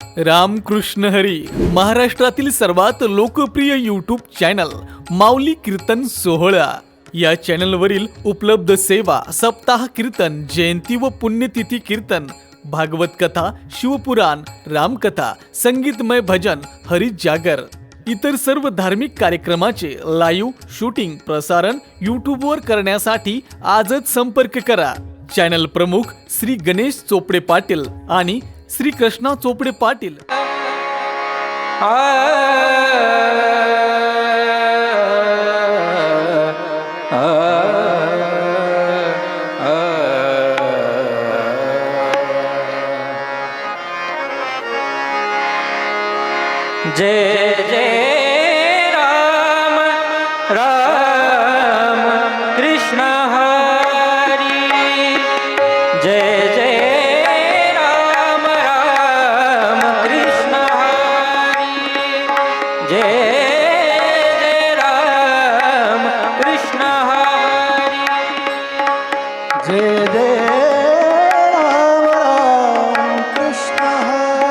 रामकृष्ण हरी. महाराष्ट्रातील सर्वात लोकप्रिय यूट्यूब चॅनल माऊली कीर्तन सोहळा या चॅनलवरील उपलब्ध सेवा सप्ताह कीर्तन, जयंती व पुण्यतिथी कीर्तन, भागवत कथा, शिवपुराण, रामकथा, संगीतमय भजन, हरी जागर, इतर सर्व धार्मिक कार्यक्रमाचे लाईव्ह शूटिंग प्रसारण यूट्यूबवर करण्यासाठी आजच संपर्क करा. चॅनल प्रमुख श्री गणेश चोपडे पाटील आणि श्री कृष्णा चोपडे पाटील. जय जय राम राम कृष्ण हरी. जय जय राम राम कृष्ण हरी. जय जय राम कृष्ण हरी. जय जय राम राम कृष्ण हरी.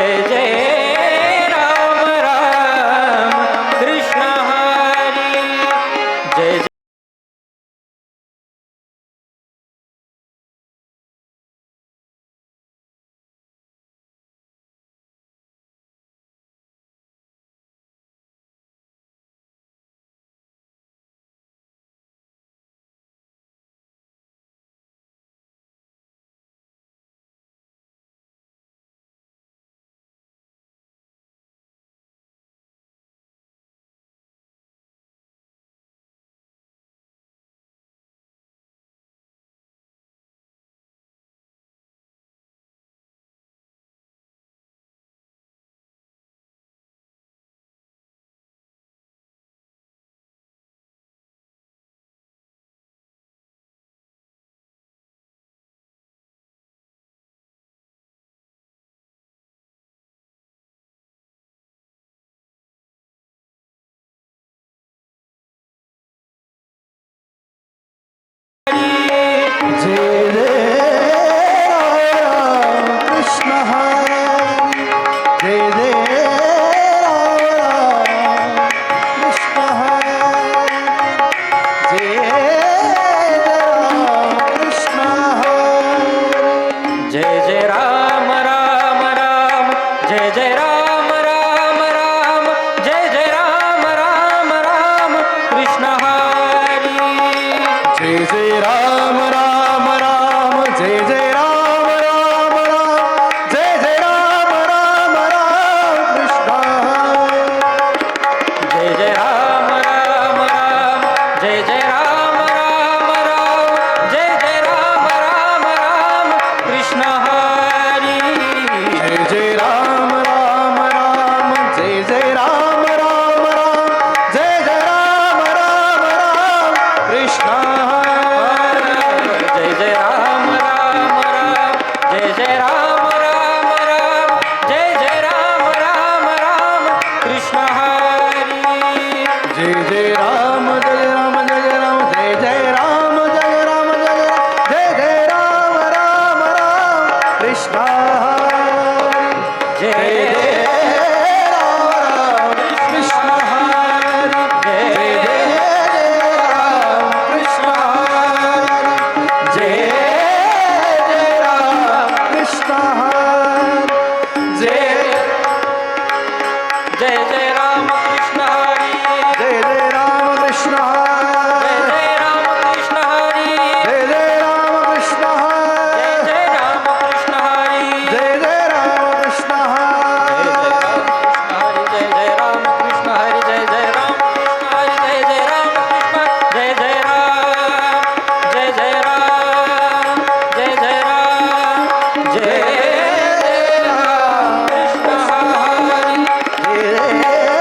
जय जय जय राम कृष्ण हरी. जय जय राम राम कृष्ण हरी. जय राम राम राम. जय जय राम राम राम. जय जय राम राम राम कृष्ण हरी. जय जय राम राम राम. जय जय राम राम राम. जय जय राम राम राम कृष्ण. जय जय राम राम राम. जय जय राम राम राम. जय जय राम राम राम कृष्ण हरी. जय जय राम राम राम. जय जय राम राम राम. जय जय राम राम राम कृष्ण. जय जय राम राम राम. जय जय राम राम राम. जय जय राम राम राम कृष्ण हरी. जय जय राम जय राम जय राम. जय जय राम जय राम जय राम. जय जय राम राम राम कृष्ण. जय जय राम राम कृष्ण हरी. जय जय राम कृष्ण हरी. जय जय राम कृष्ण हरी. जय जय जय राम कृष्ण हरी. जय जय राम कृष्ण जय हरी. जय राम कृष्ण हरी. जय जय राम कृष्ण हरी. जय राम कृष्ण हरी. जय जय राम कृष्ण हरी. जय जय राम कृष्ण हरी. जय जय राम कृष्ण हरी. जय जय राम कृष्ण. जय जय राम. जय जय राम. जय जय राम. जय जय राम कृष्ण हरी. जय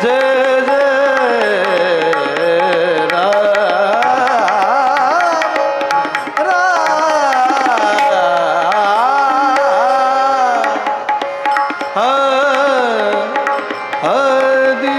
जय जय राम हदी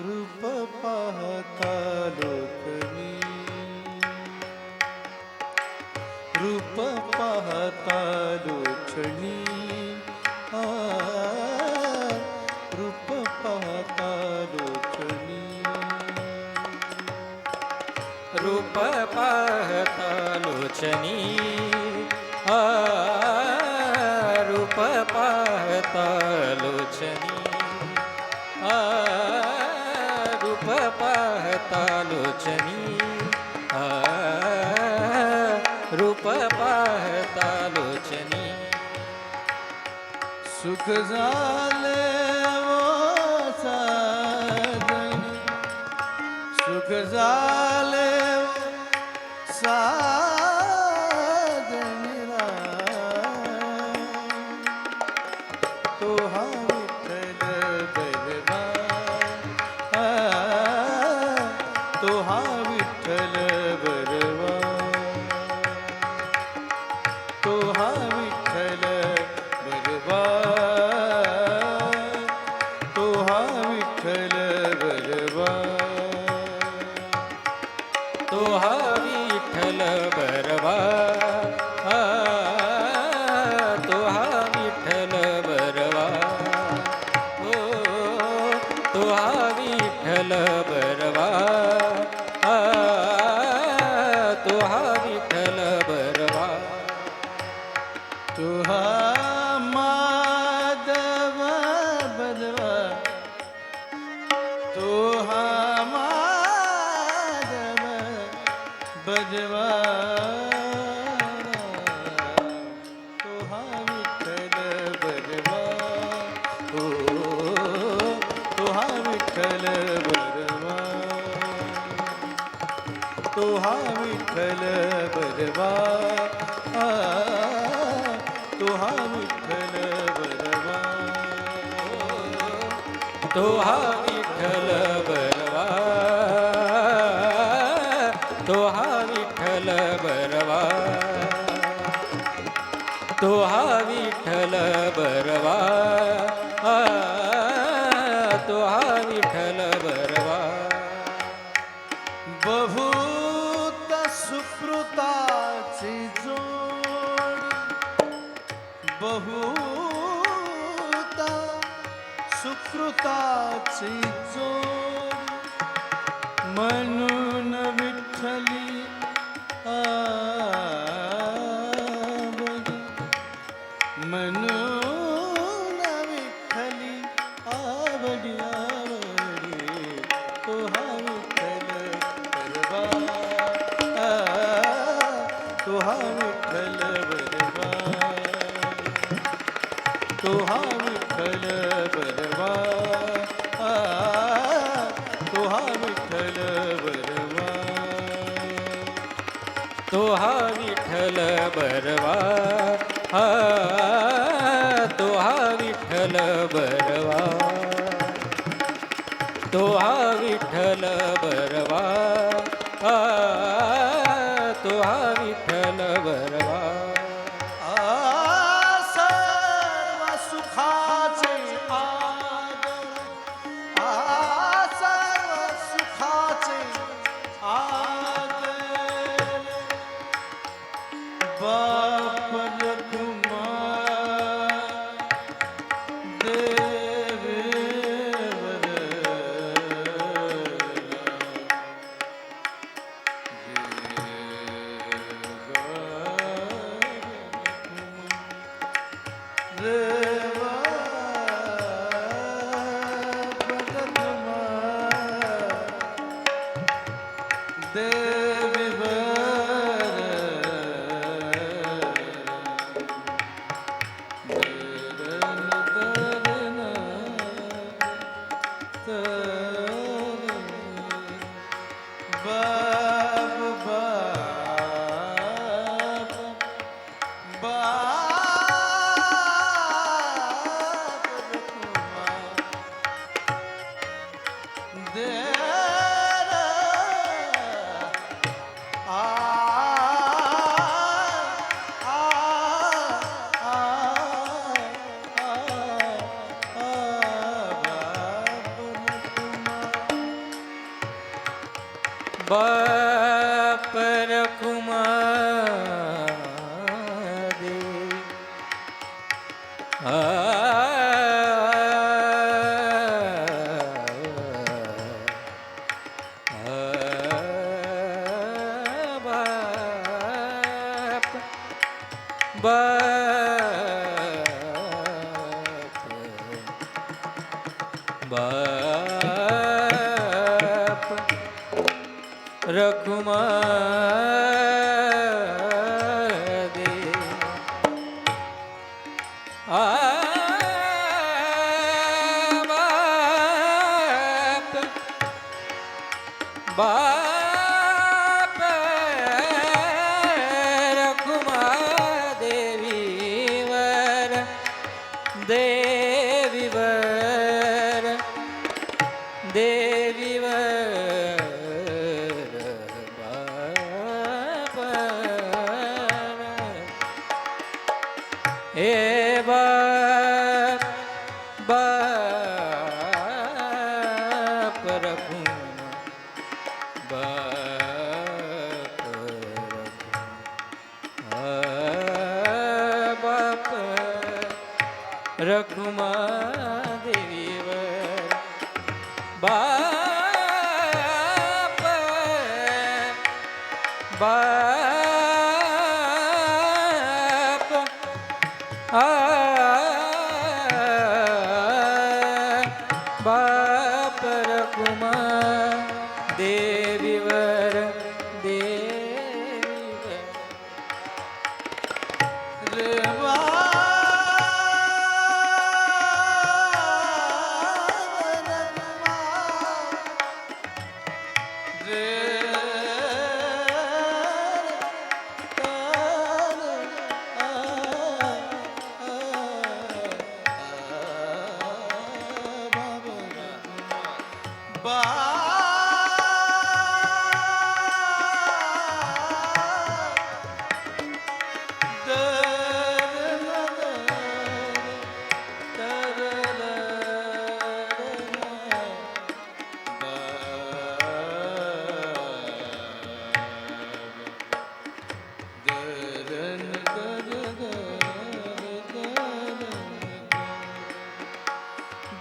रूप पाहता लोकनी रूप पाहता लोचनी रूप पाहता लोचनी रूप पाहता लोचनी रूप पाहता लोचनी रूप पाहता लोचनी रूप पाहता लोचनी सुख झाले वो साधनी सुख झाले वो साधनी तो हा विठ्ठल बलवान तो हा विठ्ठल बलवान तो हा विठ्ठल बलवान तो हा विठ्ठल बलवान तो हा विठ्ठल बरवा तो हा विठ्ठल बरवा हो तो हा विठ्ठल बरवा तो हा विठ्ठल बरवा तो हा माधव बलवा तो हा माधव बलवा तो हा विठ्ठल बलवा हो तो हा विठ्ठल बलवा तो हा विठ्ठल बलवा तो हा विठ्ठल बलवा तो हा विठ्ठल बरवा तो हा विठ्ठल बरवा तो हा विठ्ठल बरवा तो हा विठ्ठल बरवा बहुत सुप्र तो हा विठ्ठल बरवा तो हा विठ्ठल बरवा तो हा विठ्ठल बरवा तो हा विठ्ठल बरवा हा तो हा विठ्ठल बरवा तो हा विठ्ठल बरवा हा तो हा विठ्ठल बरवा सर्व सुखाचे आगर सर्व सुखाचे आगर बाप रखुमा देवीवर देवा रखुमा बाप रखुमा दे बाप रखुमा दे बाप बाप रखुमा देवीवर देवीवर देवीवर बाप हे बाप बाप रखुमा बाप बाप रखुमा देवीवर बाप बाप बाप रखुमा देवीवर देवीवर रे बा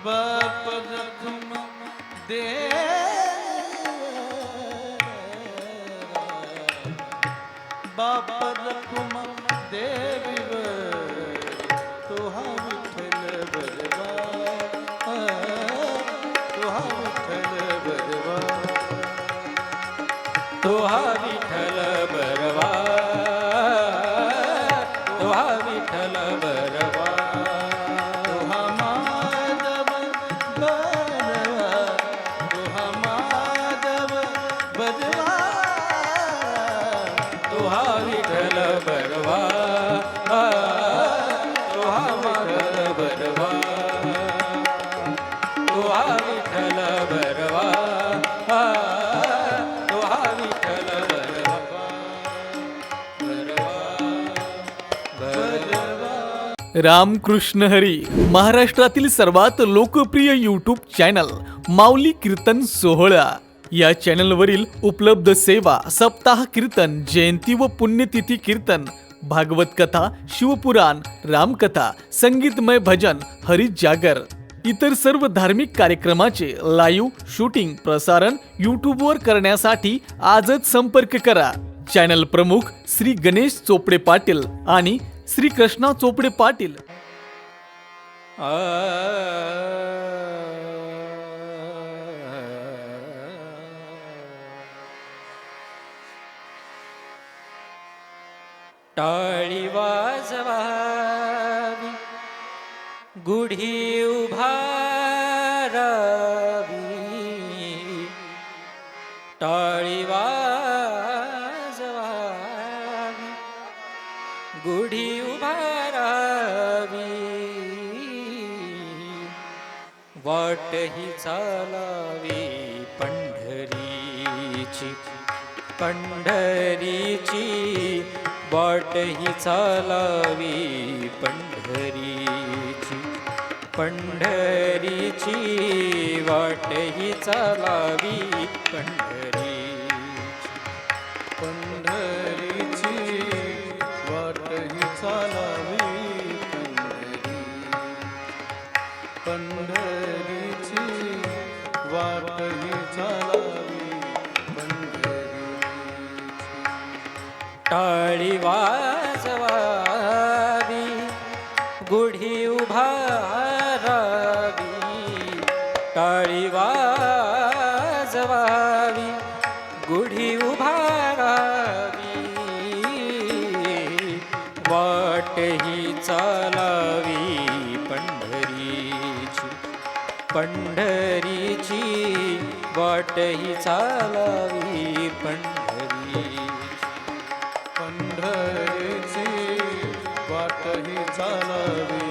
बाप रखुम दे बाप रखुम देवीवर तो हा विठ्ठल बरवा तो हा विठ्ठल बरवा तो हा विठ्ठल बरवा रामकृष्ण हरी. महाराष्ट्रातील सर्वात लोकप्रिय यूट्यूब चॅनल माऊली कीर्तन सोहळा या चॅनलवरील उपलब्ध सेवा सप्ताह कीर्तन, जयंती व पुण्यतिथी कीर्तन, भागवत कथा, शिवपुराण, रामकथा, संगीतमय भजन, हरिजागर इतर सर्व धार्मिक कार्यक्रमाचे लाईव्ह शूटिंग प्रसारण यूट्यूबवर करण्यासाठी आजच संपर्क करा. चॅनल प्रमुख श्री गणेश चोपडे पाटील आणि श्री कृष्णा चोपडे पाटील. टाळी वाजवावी, गुढी उभारावी, टाळी वाजवावी, गुढी उभारावी, वाट ही चालावी पंढरीची, पंढरीची वाट ही चालावी पंढरीची, पंढरीची वाट ही चालावी पंढरीची, पंढरीची वाट ही चालावी पंढरीची वाट ही चालावी टाळी वाजवावी, गुढी उभारावी, टाळी वाजवावी, गुढी उभारावी, वाट ही चालावी पंढरीची, पंढरीची वाट ही चालावी पंढरीची, पंढरीची वाट ही चालावी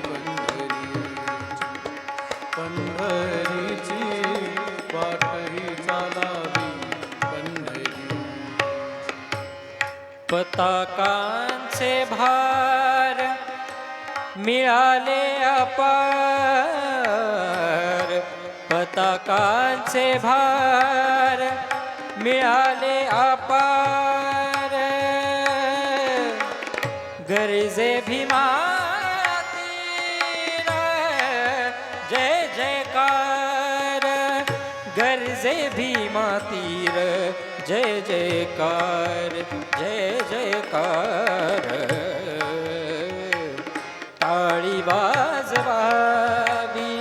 पंढरीची, पंढरीची वाट ही चालावी पंढरीची. पताकांचे भार मिळाले अपार, पताकांचे भार मिळाले अपार, गरजे भीमा तीर, जय जयकार, गरजे भीमा तीर, जय जयकार, जय जयकार. टाळी वाजवावी,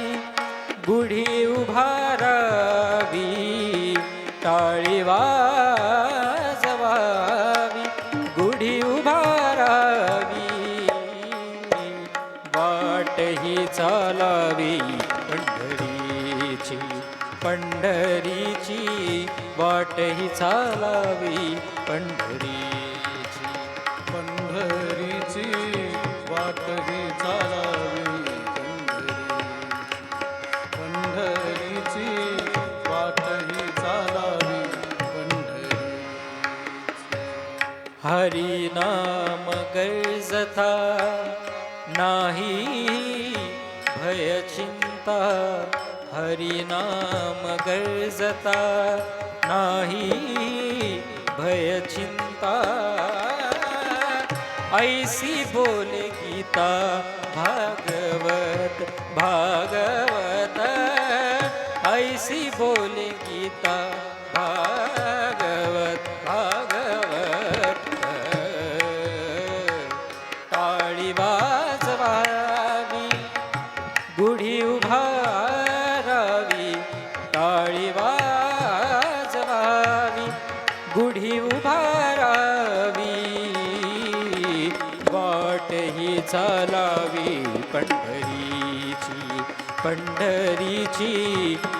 गुढी उभारावी, टाळी वाजवावी, गुढी उभारावी, वाट ही चालावी पंढरीची, पंढरीची वाट ही चालावी पंढरीची, पंढरीची वाट ही चालावी पंढरीची वाट ही चालावी पंढरी. हरी नाम गरजता नाही भय चिंता, हरी नाम गरजता नाही भय चिंता, ऐसी बोले गीता भागवत भागवत, ऐसी बोले गीता भागवत भागवत. टाळी वाजवावी, गुढी उभारावी, टाळी वाजवावी, गुढी उभारावी, वाट ही चालावी पंढरीची, पंढरीची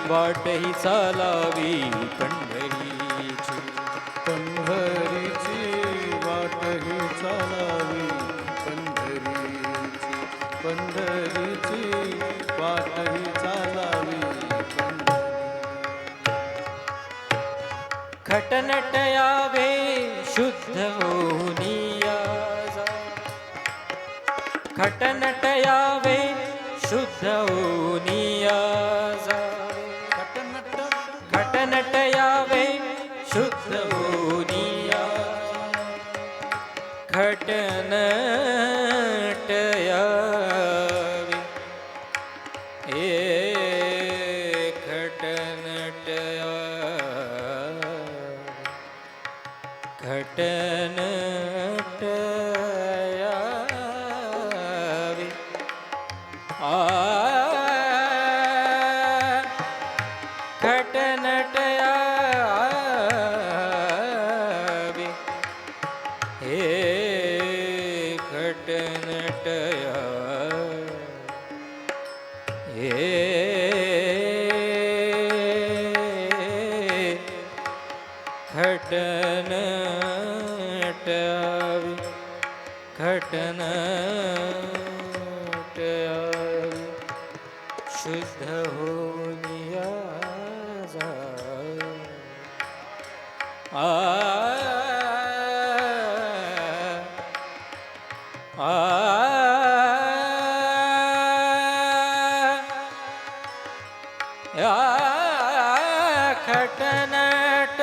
वाट ही चालावी पंढरीची, पंढरीची वाट ही चालावी पंढरीची, पंढरीची वाट ही चालावी पंढरी. खटनट यावे शुद्ध होऊनिया जा, खटनट यावे शुद्ध होनिया जावे खटनट यावे शुद्ध होनिया खटनट यावे खटनट खटनट यावे खटनट यावे हे खटनट यावे खटनट यावे खटनट यावे शुद्ध होनिया जावे खटनट खटनट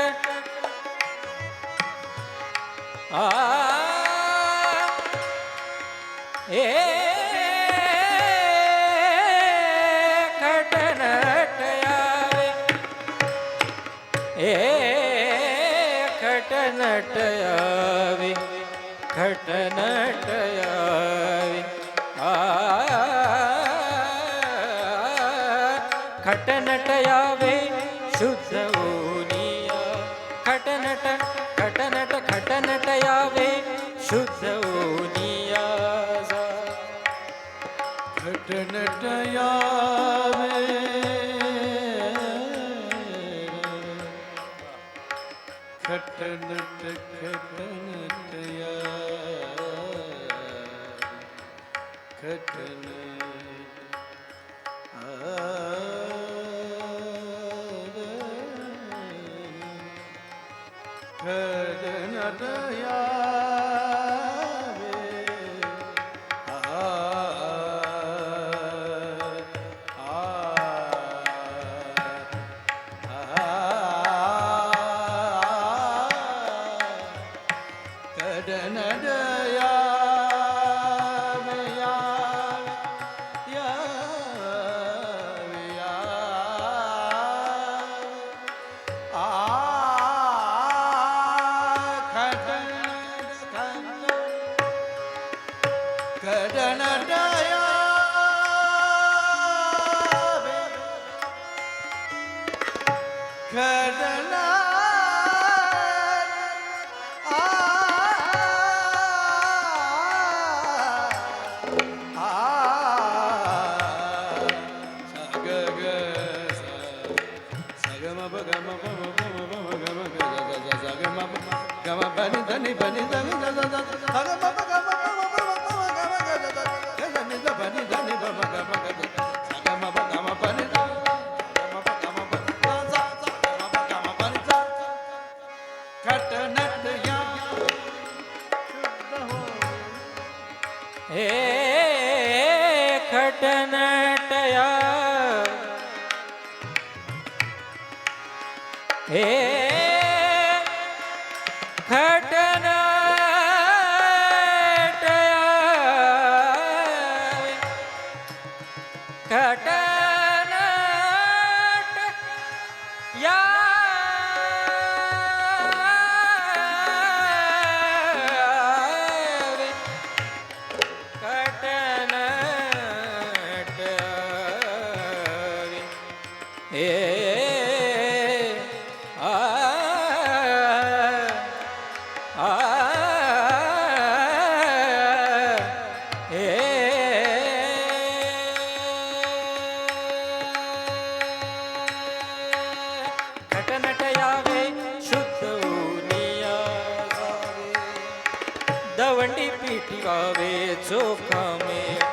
यावे खटनट यावे खटनट यावे खटनट यावे शुद्ध होनिया खटनट खटनट खटनट यावे शुद्ध होनिया जा खटनट यावे खटनट खटनट खटनट हे खटनट हे खटनट खटनट या खटनट यावे शुद्ध होनिया जावे दवंडी पीठी वावे चोखा मेळा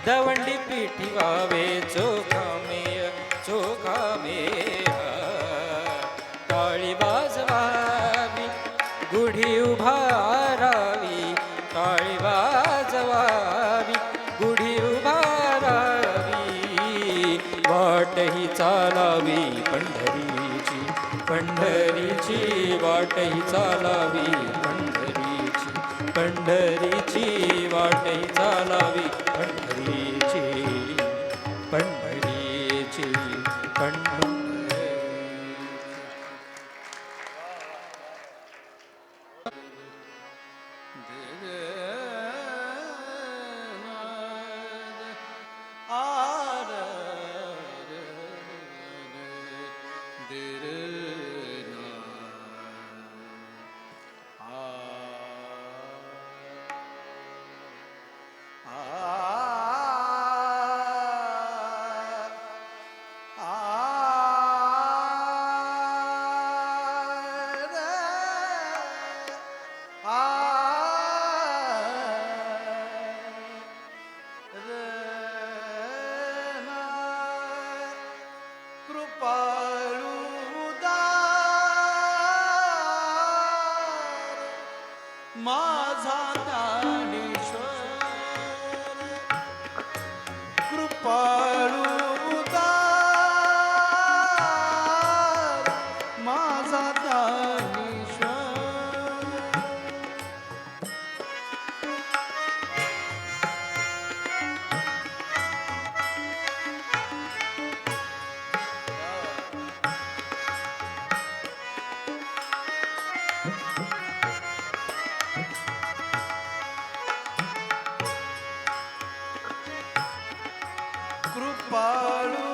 दवंडी पीठी वावे चोखा मेळा टाळी वाजवावी गुढी उभारावी टाळी वाजवावी गुढी उभारावी वाटही चालावी पंढरीची पंढरीची वाटही चालावी पंढरीची पंढरीची वाटही चालावी पंढरीची पंढरीची पंढरी माझा ज्ञानेश्वर कृपाळू उदार माझा ज्ञानेश्वर कृपाळू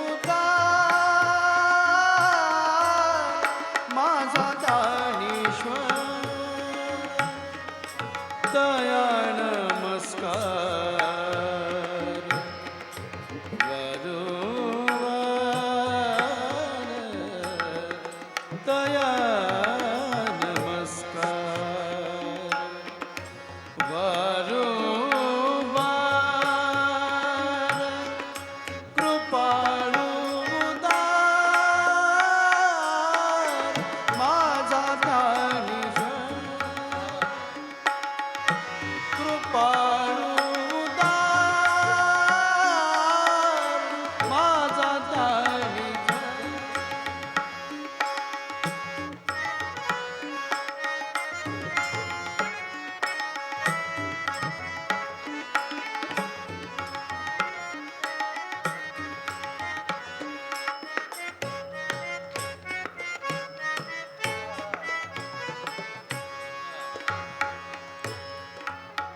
उदार माझा ज्ञानेश्वर दया नमस्कार वरोवर दया नमस्कार वरोवर कृपाळू उदार माझा ज्ञानेश्वर कृपाळू उदार माझा ज्ञानेश्वर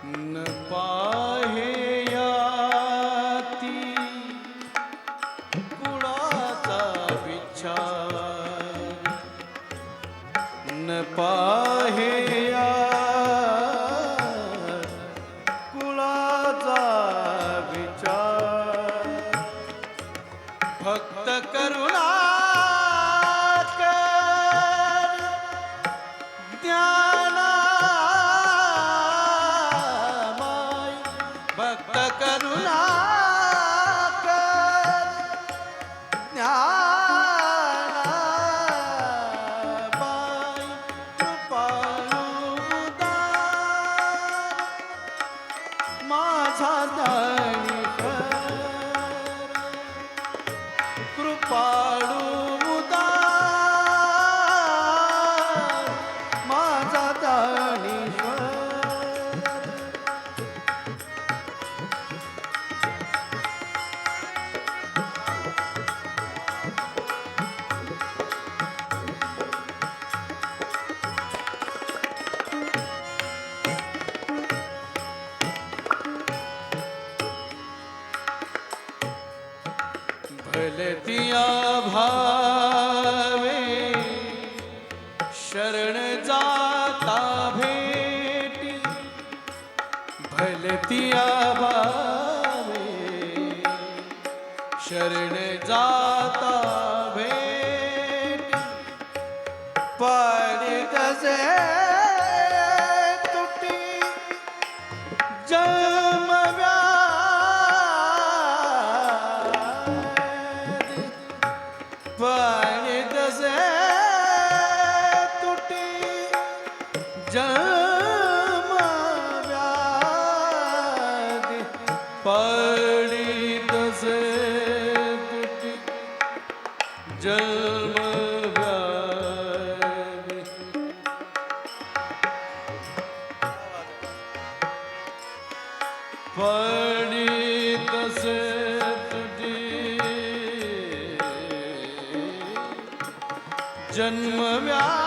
न पाहेयाती कुणाचा विचार न पाहेया कुणाचा विचार भक्त करुणा ज्ञानामय भक्त करुणा ज्ञानामय कृपाळू उदार माझा ज्ञानेश्वर कृपाळू उदार माझा ज्ञानेश्वर भलतिया भावे शरण जाता भेटी भलतिया भावे शरण जाता भेटी पाणी तसे तुटी जन्म पाणी तसे तुटी जन्म व्याधी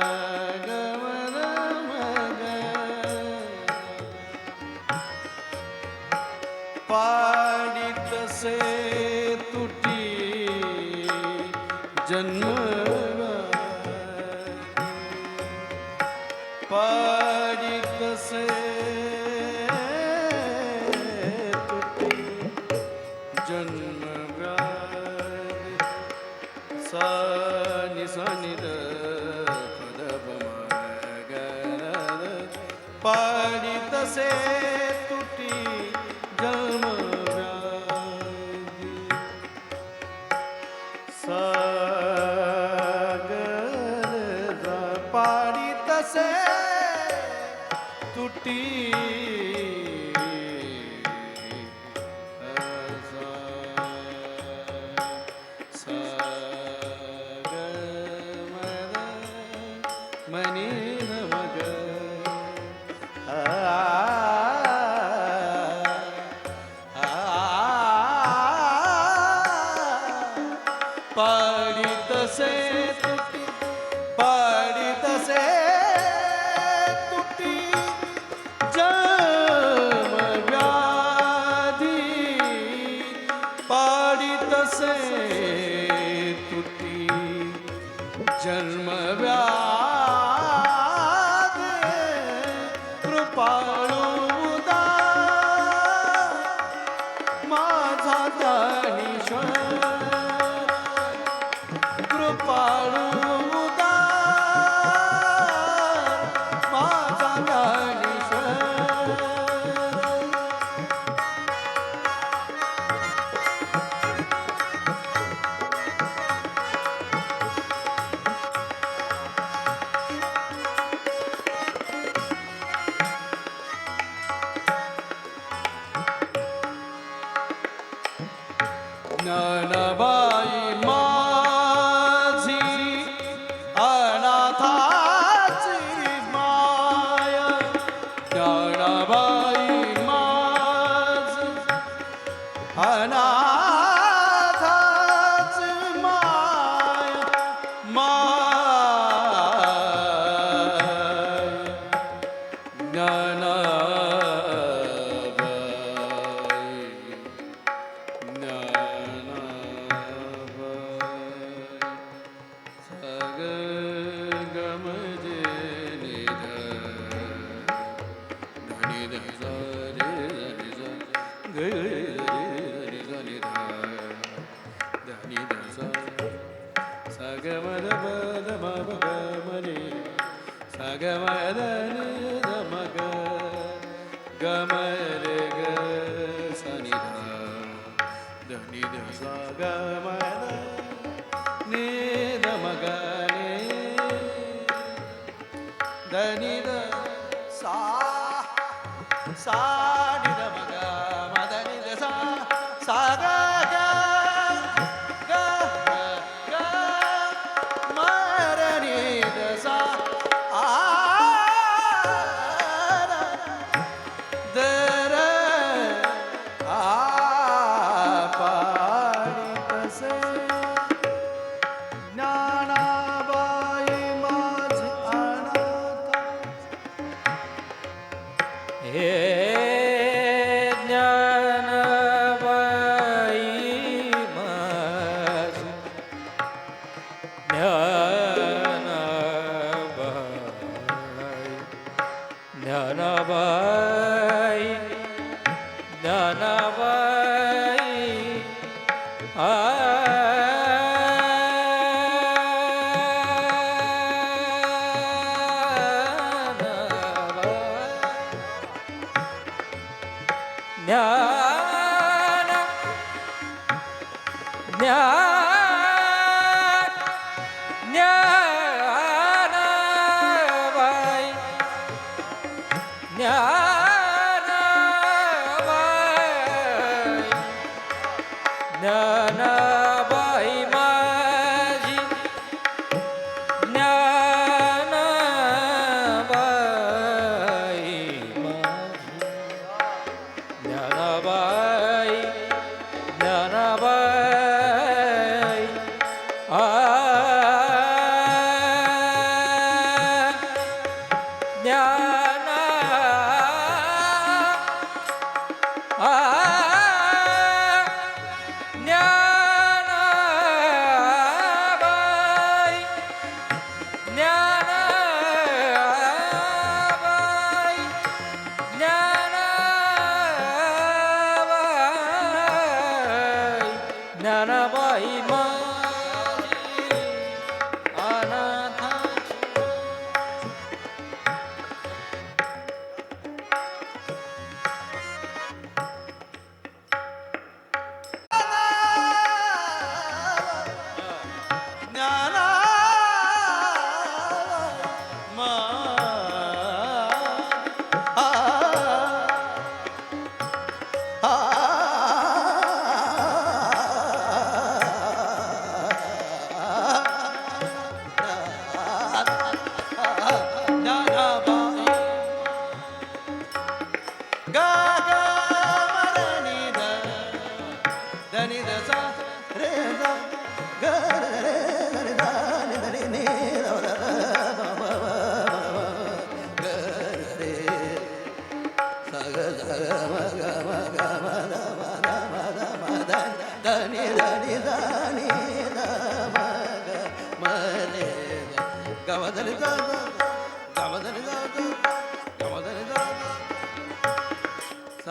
सागमन मग पाडितसे तुटी जन्म पाडितसे तुटी जन्म सानि सनिद पाडितसे तुटी जन्म व्याधी सागर पाडितसे तुटी मनी मग पाडितसे तुटी पाडितसे तुटी जन्म व्याधी पाडितसे तुटी जन्म व्याधी कृपाळू उदार माझा दानीश्वर कृपाळू उदार माझा दानीश्वर ज्ञानाबाई माझी अनाथाची माया ज्ञानाबाई माझी अनाथाची माया गमरे ग सनिधा धनी ध सा गमद नि ध मग धनी ध सा सा नि ध मग मद नि ध सा सा ग ग ग ग मर नि ध सा आ दर आ पाडितसे ज्ञानाबाई माझी अनाथ हे ज्ञानाबाई माझी ज्ञानाबाई ज्ञानाबाई ज्ञान ज्ञान ज्ञानाबाई ज्ञानाबाई माझी ज्ञानाबाई माझी ज्ञानाबाई ज्ञानाबाई आ ज्ञाना आ ज्ञानाबाई ज्ञानाबाई ज्ञानाबाई माझी अनाथाची ज्ञाना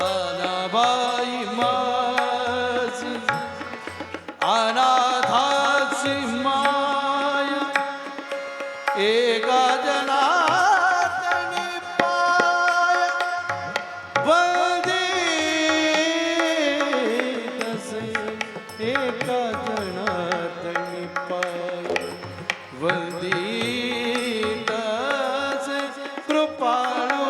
सानाबाई माझी अनाथाची माया एका जनातनी पाया बंदी तसे एका जनातनी पाया वंदी तसे कृपाळू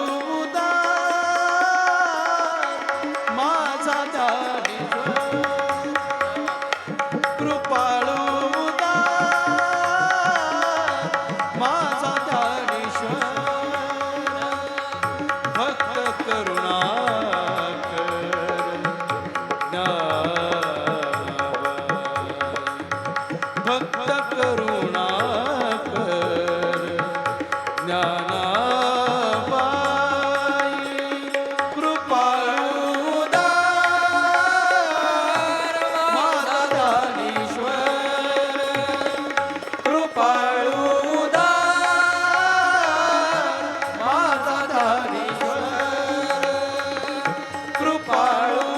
भक्त करुणाकर ज्ञानाबाई कृपाळू उदार माझा ज्ञानेश्वर कृपाळू उदार माझा ज्ञानेश्वर कृपाळू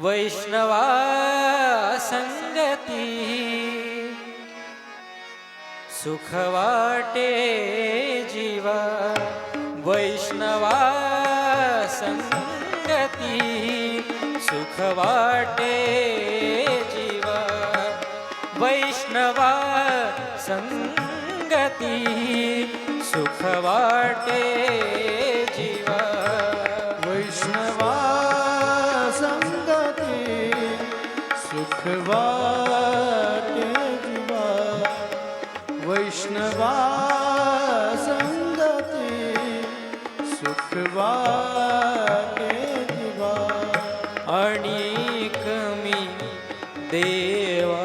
वैष्णवा संगती सुख वाटे जीवा वैष्णवा संगती सुख वाटे जीवा वैष्णवा संगती सुख वाटे जीवा वैष्णवा संगती सुख वाटे जीवा वैष्णवा संगती सुख वाटे जीवा अणिक मी देवा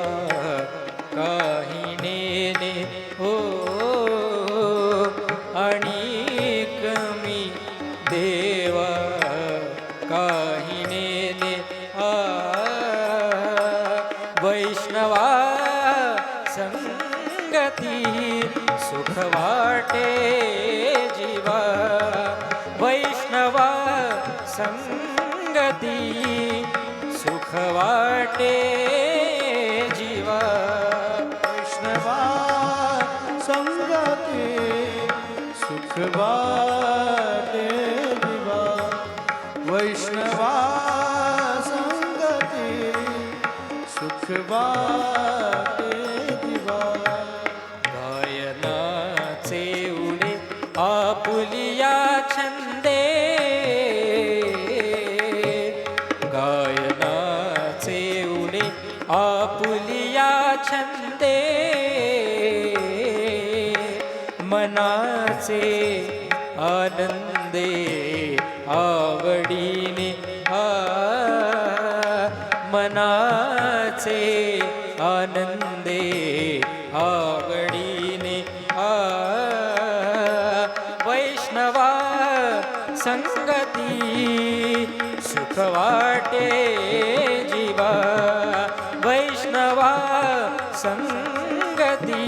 काही नेने हो अणिक मी देवा काही नेने वैष्णवा संगती सुख वाटे जीवा वैष्णवा संगती सुख वाटे जीवा वैष्णवा संगती सुख वाटे जीवा वैष्णवा सुख वाटे जीवा. गायनाचे उडे आपुलिया छंदे, गायनाचे उडे आपुलिया छंदे, मनाचे आनंदे आवडीने मनाचे आनंदे आवडीने वैष्णवा संगती सुख वाटे जीवा. वैष्णवा संगती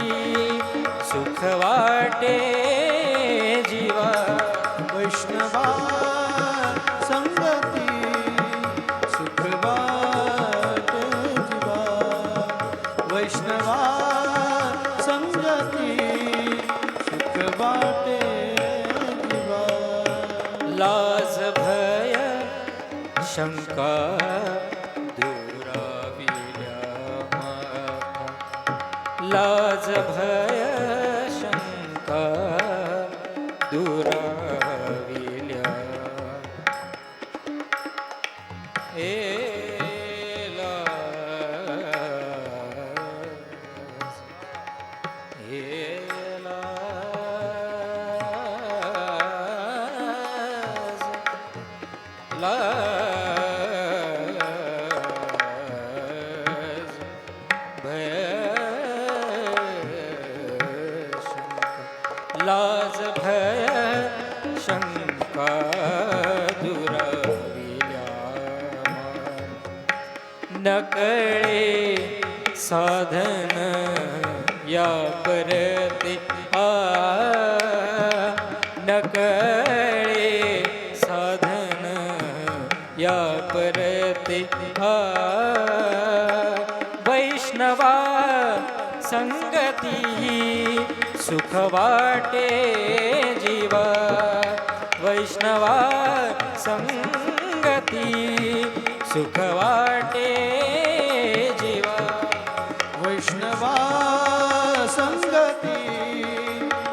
सुख वाटे जीवा. वैष्णवा संगती सुख वाटे जीवा. वैष्णवा संगती सुख वाटे जीवा. लाज भय शंका दुराविल्या, लाज भय शंका दुराविल्या. लाज भय शंका दुराविल्या. नकळे साधन या परते नकळे साधन या परते वैष्णवा संगती सुख वाटे जीवा. वैष्णवा संगती सुख वाटे जीवा. वैष्णवा संगती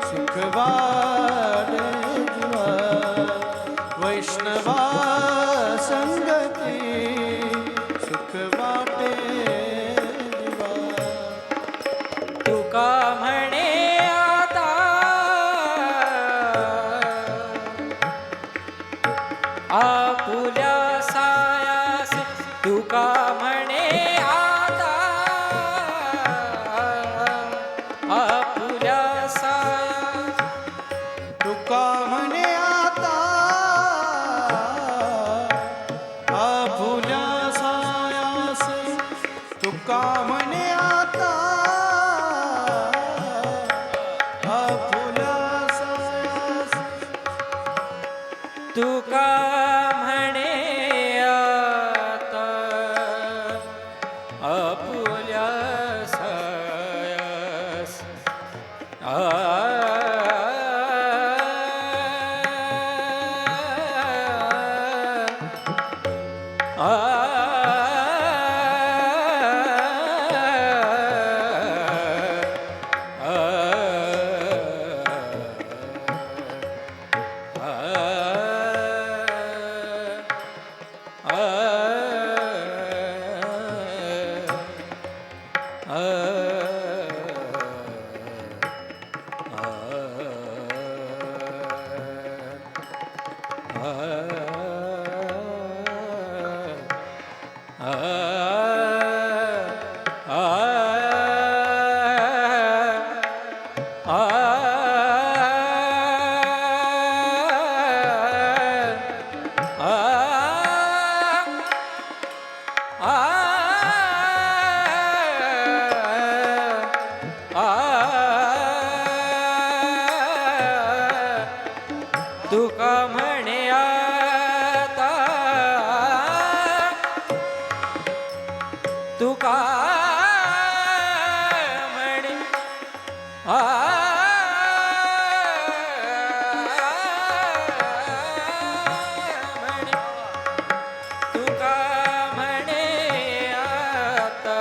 सुख वाटे जीवा. वैष्णवा संगती सुख वाटे जीवा. तुका म्हणे आता आपुल्या सायास, तुका म्हणे आता आपुल्या सायास. तुका म्हणे आता आपुल्या सायास. तुका म्हणे आता आपुल्या सायास. तुका म्हणे आता आपुल्या सायास. तुका म्हणे आता तुका म्हणे म्हणे तुका म्हणे आता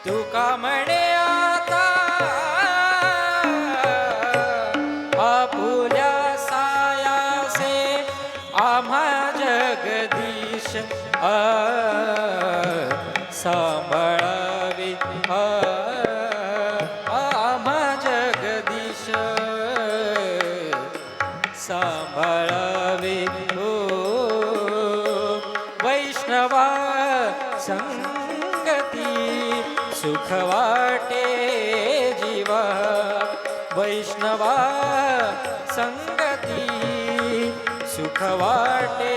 तुका म्हणे आता आपुल्या सायासे आम्हा जगदीश सांभाळावे आम्हा जगदीश सांभाळावे हो वैष्णवा संगती सुख वाटे जीवा वैष्णवा संगती सुख वाटे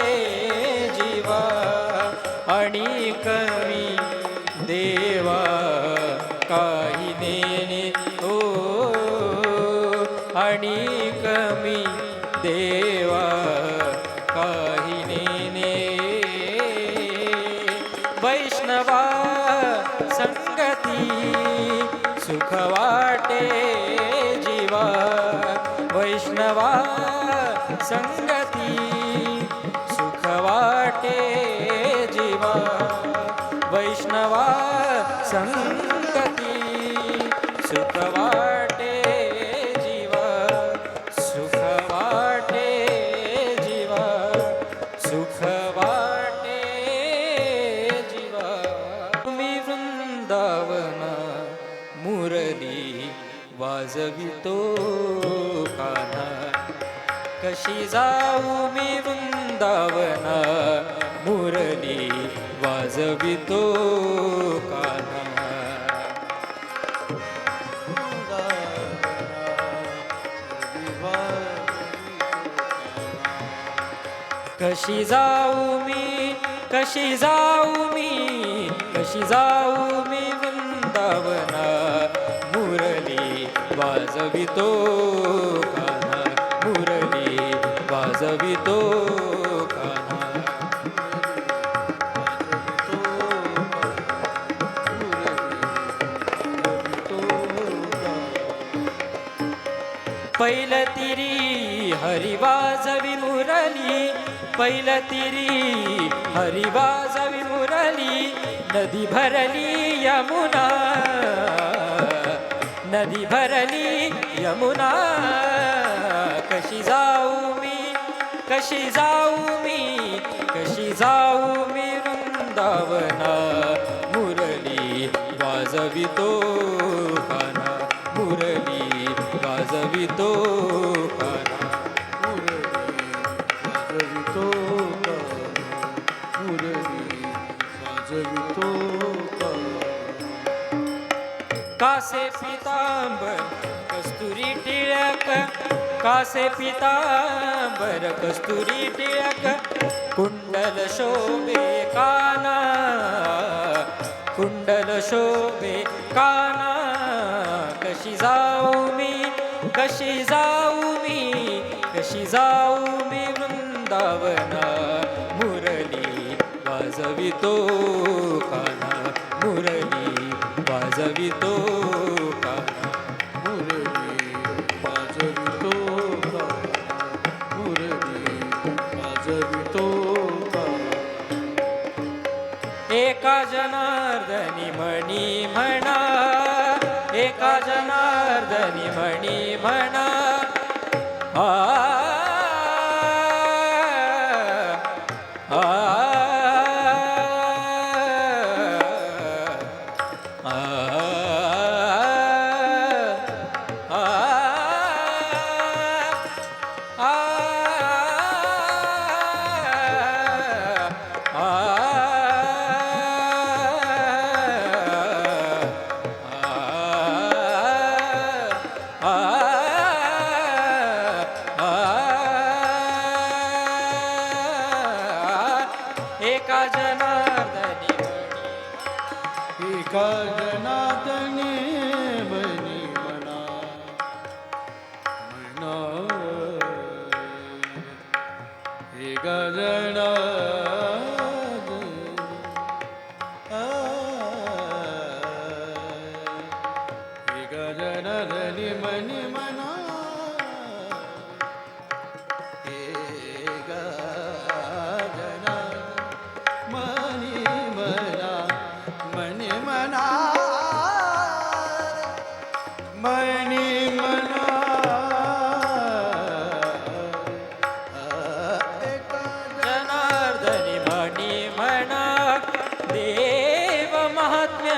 जीवा आणि कमी देवा काही नेने हो आणि कमी देवा काही नेने वैष्णवा संगती सुख वाटे जीवा वैष्णवा संगती सुख वाटे जीवा वैष्णवा संगती सुख वाटे जीवा सुख वाटे जीवा सुख वाटे जीवा तुम्ही वृंदावना मुरली वाजवितो कान्हा कशी जाऊ मी वृंदावना मुरली वाजवितो कान्हा कशी जाऊ मी कशी जाऊ मी कशी जाऊ मी वृंदावना मुरली वाजवितो कान्हा मुरली वाजवितो कान्हा पहिलं तिरी हरी वाजवी मुरली पहिलं तिरी हरी वाजवी मुरली नदी भरली यमुना नदी भरली यमुना कशी जाऊ मी कशी जाऊ मी कशी जाऊ मी वृंदावना मुरली वाजवितो कान्हा मुरली वाजवितो कान्हा वाजवितो मुरली वाजवितो कासे पितांबर कस्तुरी टिळक कासे पितांबर कस्तुरी टिळक कुंडल शोभे काना कुंडल शोभे काना कशी जाऊ मी कशी जाऊ मी कशी जाऊ मी वृंदावना मुरली वाजवितो कान्हा मुरली वाजवितो कान्हा मुरली वाजवितो मुरली वाजवितो एका जनार्दनी मणी म्हणा एका जनार्दनी मणी म्हणा आ आ एका जनार्दनी एका जनार्दनी बनी मना म्हणा एका एका जनार्दनी बनी मना एका मनी मना जनार्दनी मणी म्हणा देव महात्म्य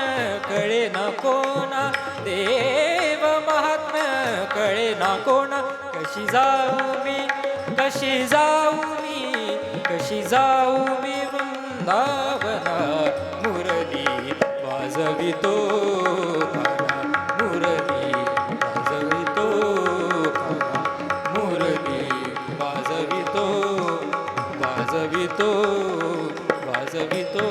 कळे ना कोणा देव महात्म्य कळे ना कोणा कशी जाऊ मी कशी जाऊ मी कशी जाऊ मी वृंदावना मुरली वाजवितो कान्हा मुरली वाजवितो कान्हा मुरली वाजवितो वाजवितो वाजवितो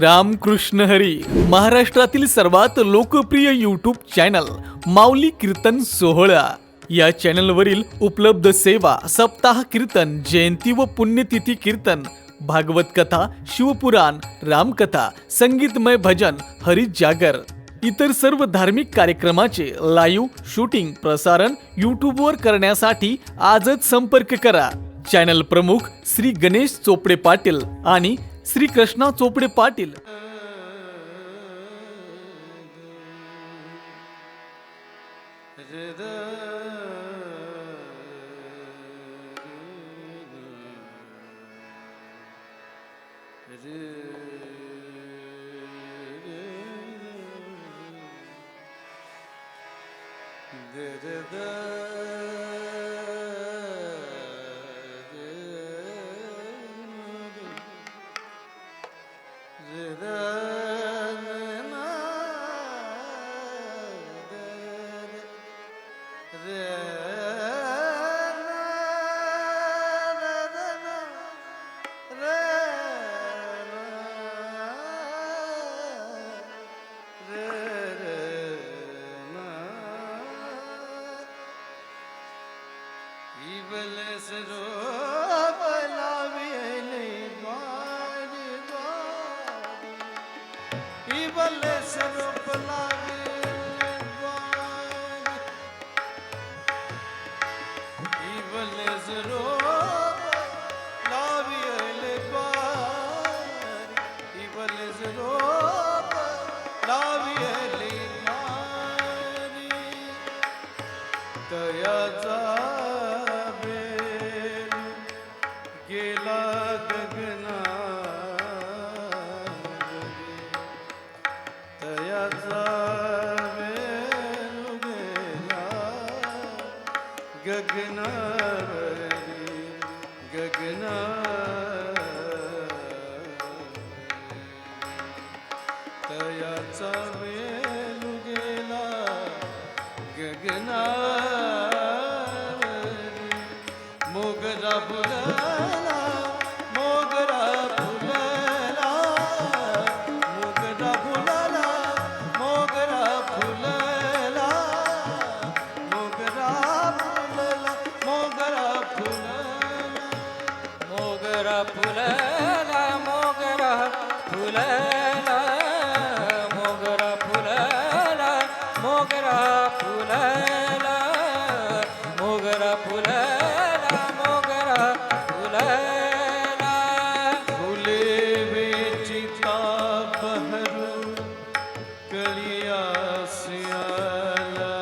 रामकृष्ण हरी महाराष्ट्रातील सर्वात लोकप्रिय यूट्यूब चॅनल माऊली कीर्तन सोहळा या चॅनलवरील उपलब्ध सेवा सप्ताह कीर्तन जयंती व पुण्यतिथी कीर्तन भागवत कथा शिवपुराण रामकथा संगीतमय भजन हरिजागर इतर सर्व धार्मिक कार्यक्रमाचे लाईव्ह शूटिंग प्रसारण यूट्यूबवर करण्यासाठी आजच संपर्क करा. चॅनल प्रमुख श्री गणेश चोपडे पाटील आणि श्री कृष्णा चोपडे पाटील. मोगरा फुलला मोगरा फुलला फुले वेचिता बहरू कलियासी आला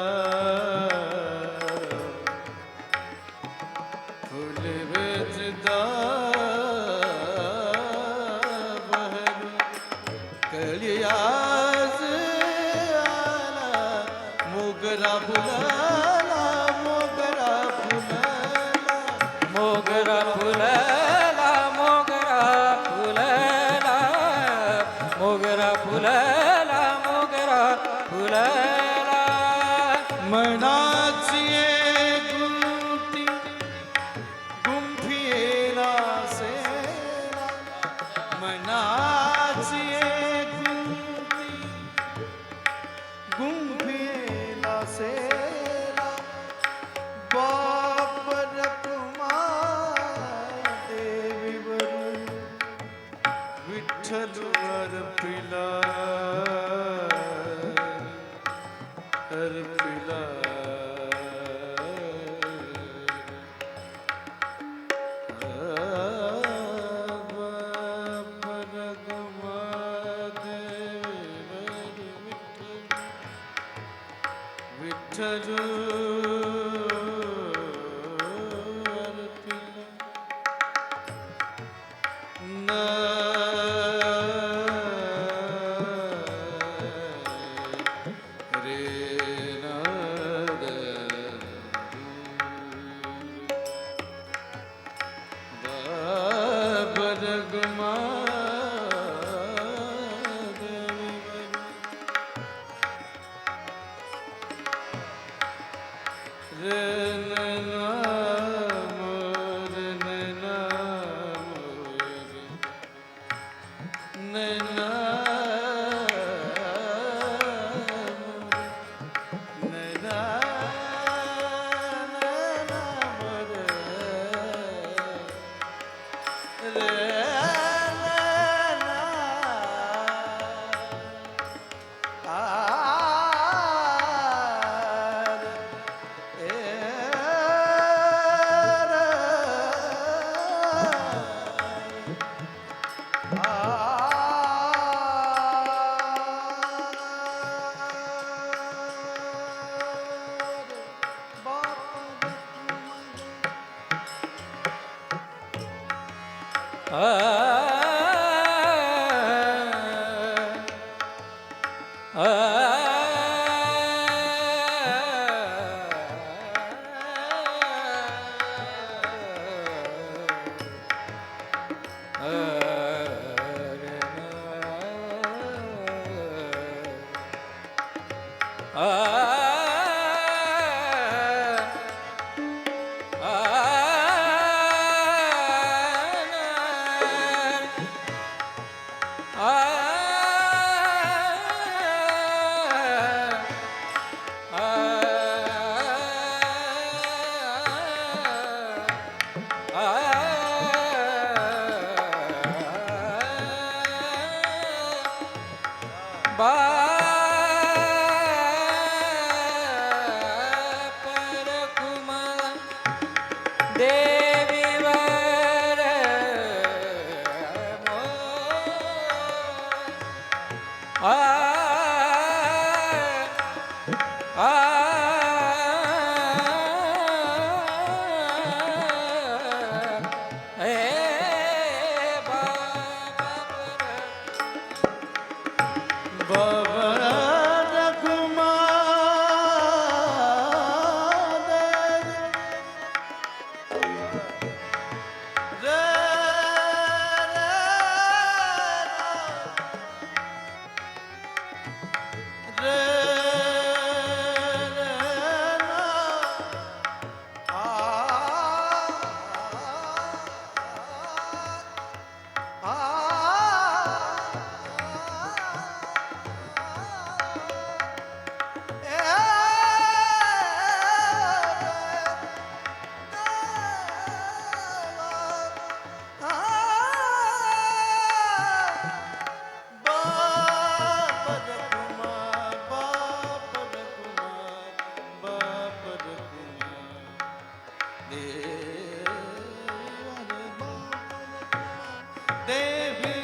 फुले वेचिता बहरू कलियास आला मोगरा फुलाला मोगरा फुलाला मोगरा फुलला मोगरा फुलला मोगरा फुलला मोगरा फुलला मनाची गुंती गुंफिएला सेला मनाची गुंती गुंफिएला सेला बाप रकुमार देवीवरून विठ्ठलवर पिला अर्पिला विठ्ठल रे देवी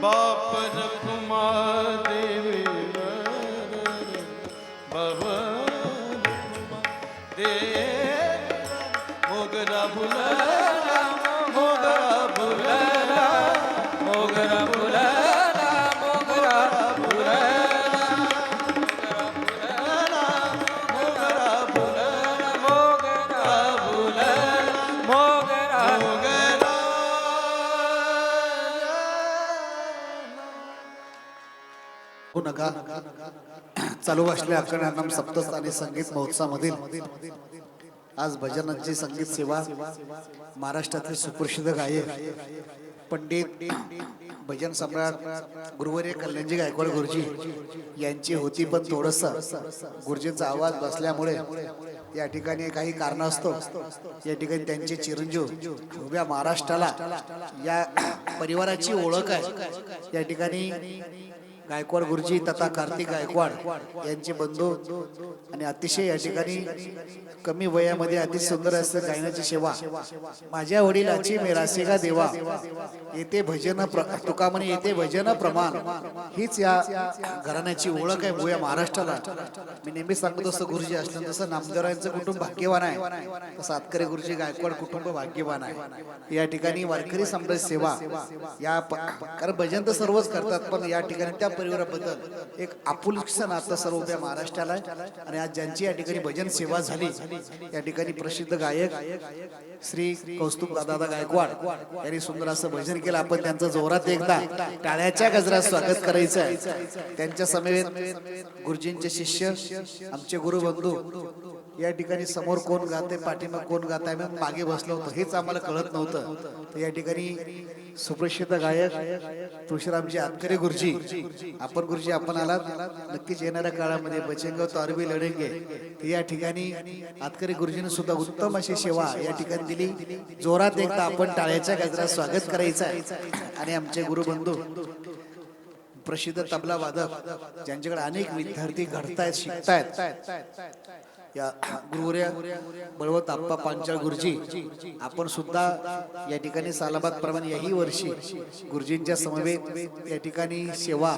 बाप रखुमा देवी बाबा देवी मोगरा फुलला मोगरा फुलला मोगरा फुलला मोगरा फुलला मोगरा फुलला मोगरा फुलला मोगरा मोगरा हो नका चालू असल्या अकरानाम सप्तस्थानी संगीत महोत्सवामधील आज भजनाची संगीत सेवा महाराष्ट्रातील सुप्रसिद्ध गायक पंडित भजन सम्राट गुरुवर्य कल्याणजी गायकवाड गुरुजी यांची होती, पण थोडस गुरुजींचा आवाज बसल्यामुळे या ठिकाणी काही कारणास्तव या ठिकाणी त्यांचे चिरंजीव उभ्या महाराष्ट्राला या परिवाराची ओळख आहे या ठिकाणी गायकवाड गुरुजी तथा कार्तिक गायकवाड यांचे बंधू आणि अतिशय या ठिकाणी कमी वयामध्ये अति सुंदर असं गायनाची सेवा माझ्या वडिलाची मेरासेगा देवा येथे भजन तुका म्हणे येथे भजन प्रमाण हीच या घराण्याची ओळख आहे भूया महाराष्ट्राला. मी नेहमी सांगत असतो गुरुजी असलं तसं नामदेवरायांचं कुटुंब भाग्यवान आहे, तसं सातकरे गुरुजी गायकवाड कुटुंब भाग्यवान आहे. या ठिकाणी वारकरी संप्रदाय सेवा या कारण भजन तर सर्वच करतात, पण या ठिकाणी त्या परिवाराबद्दल एक आपुलकीचं नातं सर्व उभ्या महाराष्ट्राला आहे. आणि आज ज्यांची या ठिकाणी भजन सेवा झाली या ठिकाणी प्रसिद्ध गायक श्री कौस्तुभ दादा गायकवाड यांनी सुंदर असं भजन केलं. आपण त्यांचं जोरात एकदा टाळ्याच्या गजरात स्वागत करायचं आहे. त्यांच्या समेत गुरुजींचे शिष्य आमचे गुरुबंधू या ठिकाणी समोर कोण गाते पाठीमाग कोण गात आहे मग मागे बसलो होतो हेच आम्हाला कळत नव्हतं. तर या ठिकाणी सुप्रसिद्ध गायक तुळशीरामजी आतकरे गुरुजी आपण गुरुजी आपण आलात नक्कीच येणाऱ्या काळामध्ये बचेंगे तो अरबी लढेंगे या ठिकाणी आतकरे गुरुजीने सुद्धा उत्तम अशी सेवा या ठिकाणी दिली. जोरात एकदा आपण टाळ्याच्या गजरात स्वागत करायचं आहे. आणि आमचे गुरुबंधू प्रसिद्ध तबला वादक ज्यांच्याकडे अनेक विद्यार्थी घडतायत शिकतायत या गुरुवर्य बळवंत आप्पा पांचाळ गुरुजी आपण सुद्धा या ठिकाणी सालाबाद प्रमाणे याही वर्षी गुरुजींच्या समवेत या ठिकाणी सेवा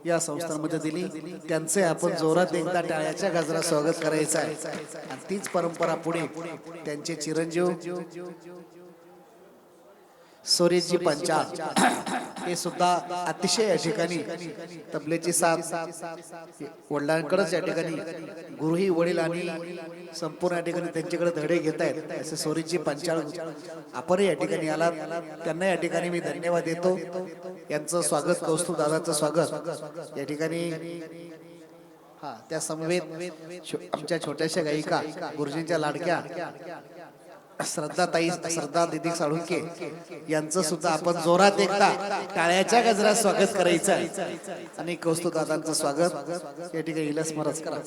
या संस्थांमध्ये दिली. त्यांचे आपण जोरात एकदा टाळ्याच्या गजरात स्वागत करायचं आहे. आणि तीच परंपरा पुढे त्यांचे चिरंजीव सोरीजी पंचाळ हे सुद्धा अतिशय या ठिकाणी तबलेची साथ वडिलांकडेच या ठिकाणी गुरुही वडील आणि संपूर्ण या ठिकाणी त्यांच्याकडे धडे घेत आहेत असे सोरीजी पंचाळ आपण या ठिकाणी आलात त्यांना या ठिकाणी मी धन्यवाद देतो. यांचं स्वागत कौस्तुभ दादाचं स्वागत या ठिकाणी हा त्या समवेत आमच्या छोट्याशा गायिका गुरुजींच्या लाडक्या श्रद्धा दीदी साळुंके यांचं सुद्धा आपण जोरात एकदा टाळ्याच्या गजरात स्वागत करायचं आहे. आणि कौस्तुभ दादांचं स्वागत या ठिकाणी इलस महाराज करा.